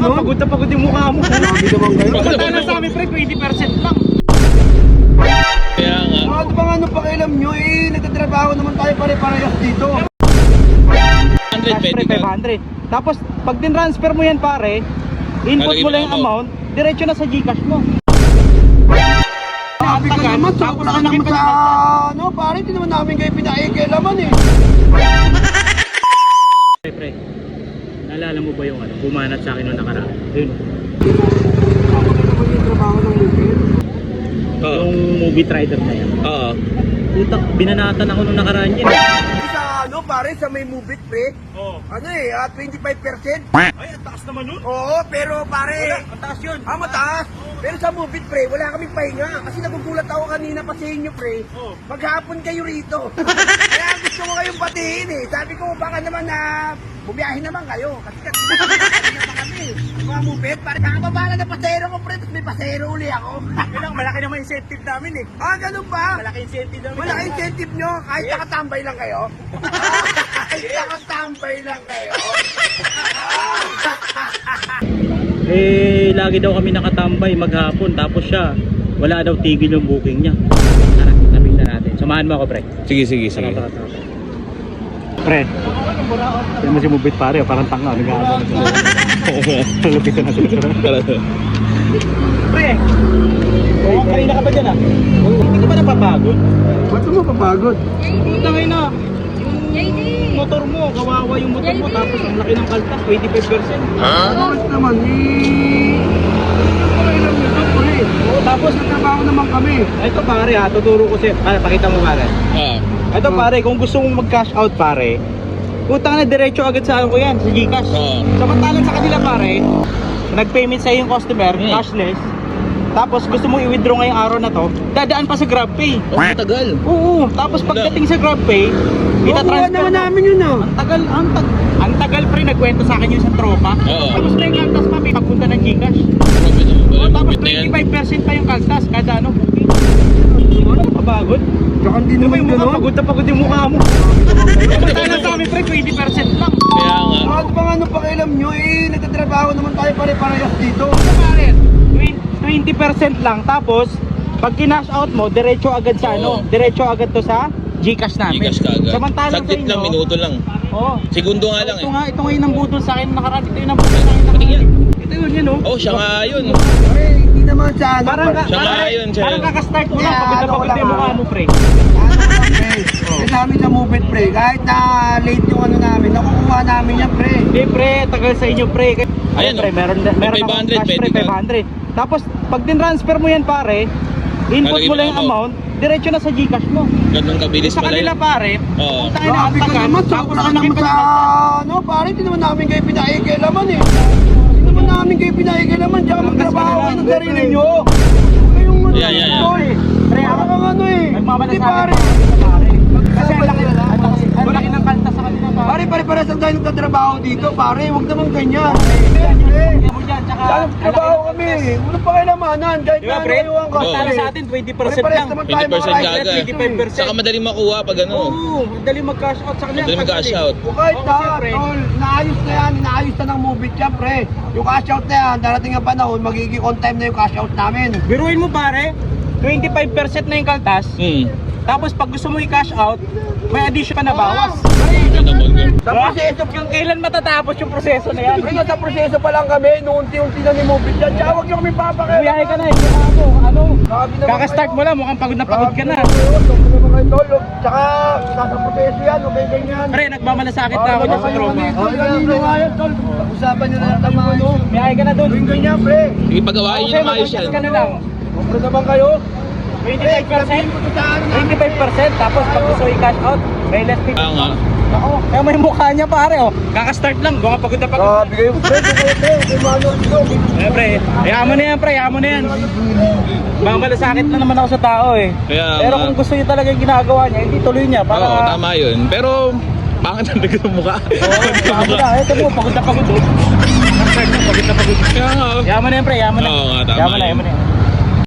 ganun? Pagod na pagod yung mukha mo. Grabe naman kayo. Pagkatala sa amin, pre, 20% lang. Kaya nga. Ano ba nga ano pakialam nyo eh? Nagtatrabaho naman tayo pare-parehas dito. 100 Cash, pwede pre, ka. 500. Tapos, pag din-transfer mo yan, pare, input Nalagay mo mo lang yung ang amount, diretso na sa Gcash mo. Sabi ko tagal, naman, tapos sobra ang naman laki sa pa- ano, pare, hindi naman namin kayo pinaikialaman eh. Pre, naalala mo ba yung ano, bumanat sa akin noong nakaraan? Ayun, Ako na naman yung trabaho ng movie. Oo. yung movie rider na yan. Oo. Putak, binanatan ako noong nakaraan yan. Sa ano, pare, sa may movie pre, Oo. ano eh, 25%. Ay, ang taas naman nun. Oo, pero pare, Mataas yun. mataas. Pero sa movie pre, wala kaming pahinga. Kasi nagugulat ako kanina pa sa inyo pre. Oo. Maghapon kayo rito. Kaya gusto ko kayong patiin eh. Sabi ko baka naman na bumiyahin naman kayo. Kasi kanina pa kami. Mga movie, pare kakababala na pasero ko pre. Tapos may pasero uli ako. Kailang malaki naman incentive namin eh. Ah, ganun ba? Malaki incentive namin. Wala incentive nyo kahit nakatambay lang kayo. Kahit nakatambay lang kayo. Eh, lagi daw kami nakatambay maghapon. Tapos siya, wala daw tigil yung booking niya. Tara, napisa natin. Samahan mo ako, pre. Sige, sige, sige. Pre, yan mo si Mubit pare, parang tanga. Nag-aabang sa lupitan na sila. Pre, kanina ka ba dyan ah? Hindi ka ba napapagod? Ba't mo mapapagod? Tangay na. Yung motor mo, kawawa yung motor mo. Tapos ang laki ng kaltas, 25%. Bakit naman eh? Pakailan nyo ito pre. Tapos, Nagtrabaho naman kami. ito pare ha, tuturo ko sa'yo. Pakita mo pare. Oo. Ito pare, kung gusto mong mag-cash out pare, utang na diretso agad sa ano ko yan, sa Gcash. Oo. Samantalang sa kanila pare, nag-payment sa'yo yung customer, cashless. Tapos gusto mong i-withdraw ngayong araw na to, dadaan pa sa GrabPay. Oh, matagal. Oo, tapos pagdating sa GrabPay, Kukuha itatransfer naman mo. namin yun ah. Ang tagal pre, nagkwento sa akin yung sa tropa. Oo. Tapos may kaltas pa, may pagpunta ng Gcash. Grabe naman pala yung Tapos bit na yan. 25% pa yung kaltas kada ano. Ano kapagod? Tsaka hindi Ano ba naman yung mukha? gano'n. Pagod na pagod yung mukha mo. Samantalang sa amin pre, 20% lang. Kaya nga. Ano ba nga ano pakialam nyo eh? Nagtatrabaho naman tayo pare-parehas dito. Pare, 20% lang. Tapos, pag kinash out mo, diretso agad sa ano? Oo. Diretso agad to sa Gcash namin. Gcash ka agad. Samantalang sa Saglit inyo. lang, minuto lang. Oo. Segundo nga lang Ito eh. nga, ito nga yung nambudol sa akin nakaraan. Ito yung nambudol sa akin nakaraan. Ito yun, yun oh. Oh, siya nga yun. Pare, hindi naman sa ano. Parang, Siya nga yun, siya parang yun. kakastart mo lang. Yeah, Pagod na ano pagod ko lang, yung mukha mo, pre. Kasi namin sa movie pre, kahit na late yung ano namin, nakukuha namin yan pre. Hindi, pre. Tagal sa inyo, pre. Ayan, pre, oh. meron May akong 500, cash, pre, pwede ka. 500. Tapos, pag din-transfer mo yan, pare, input Nalagay mo mo lang ang yung amount, diretso na sa Gcash mo. Ganun kabilis Sa pala kanila, yun. pare, Oo. tayo na ang Grabe ka tagal. naman, Tapos sobra ang laki naman pa sa ng ano, pare, hindi naman namin kayo pinaikialaman eh. Hindi naman namin kayo pinaikialaman, tsaka magtrabaho kayo ng sarili nyo. Kayong ano, Yeah, yeah, yeah. ito eh. Pre, Parang kang ano eh. Hindi nagmamalasakit pare. pare. Kasi ang laki ng kalta sa kanila, pare. Pare, pare-pares ang tayo nagtatrabaho dito, pare. Huwag naman ganyan. Kaya mo dyan, tsaka Sana trabaho kami. Walang pakialamanan. Kahit Diba, na pre? ano yung Tala kasi. sa atin, 20% Pare-pares lang. naman tayo 20% mga rider. agad. 25%. Saka madaling makuha pag ano. Oo, madali mag-cash out sa kanila. Madali mag-cash out. O kahit Oo, na, siyempre. tol, naayos na yan, inaayos na ng movie yan, pre. Yung cash out na yan, darating ang panahon, magiging on time na yung cash out namin. Biruin mo, pare, 25% na yung kaltas. Tapos pag gusto mo i-cash out, may addition ka na bawas. Ano naman yun? Sa proseso, Yung kailan matatapos yung proseso na yan? ay, sa proseso pa lang kami, nung unti-unti na ni movie yan. Tsaka huwag nyo kami papakialaman. Buyahe ka na, yung mukha mo, ano? Sabi naman Kakastart kayo. mo lang, mukhang pagod na pagod ka na. Sabi naman kayo, tol. Tsaka, nasa proseso yan, okay ganyan. Pre, nagmamalasakit na ako dyan sa tropa. Kanino nga yan, tol. Pag-usapan nyo na yung tamaan. Buyahe ka na dun. Gawin ganyan, pre. Sige, pagawain nyo na maayos mag-adjust yan. ka na lang. Pre naman kayo. 25%, Sabihin mo to sa akin. 25%, tapos pag gusto i-cash out, may less 50. Kaya nga. Ako, kaya may mukha niya pare, oh. Kakastart lang, buka pagod na pagod. Grabe kayo, pre. Kay Manuel dito. Eh, pre, hayaan mo na yan, pre, hayaan mo na yan. Mamalasakit na naman ako sa tao, eh. Kaya Pero nga. kung gusto niya talaga yung ginagawa niya, hindi tuloy niya. Para, Oo, tama yun. Pero, pangit ang naging mukha. Sabi na, ito mo, pagod na pagod, oh. Kakastart na, pagod na pagod. Kaya nga. Hayaan mo na yan, pre, hayaan mo na. Oo nga, tama Hayaan mo na, yun. hayaan mo na yan.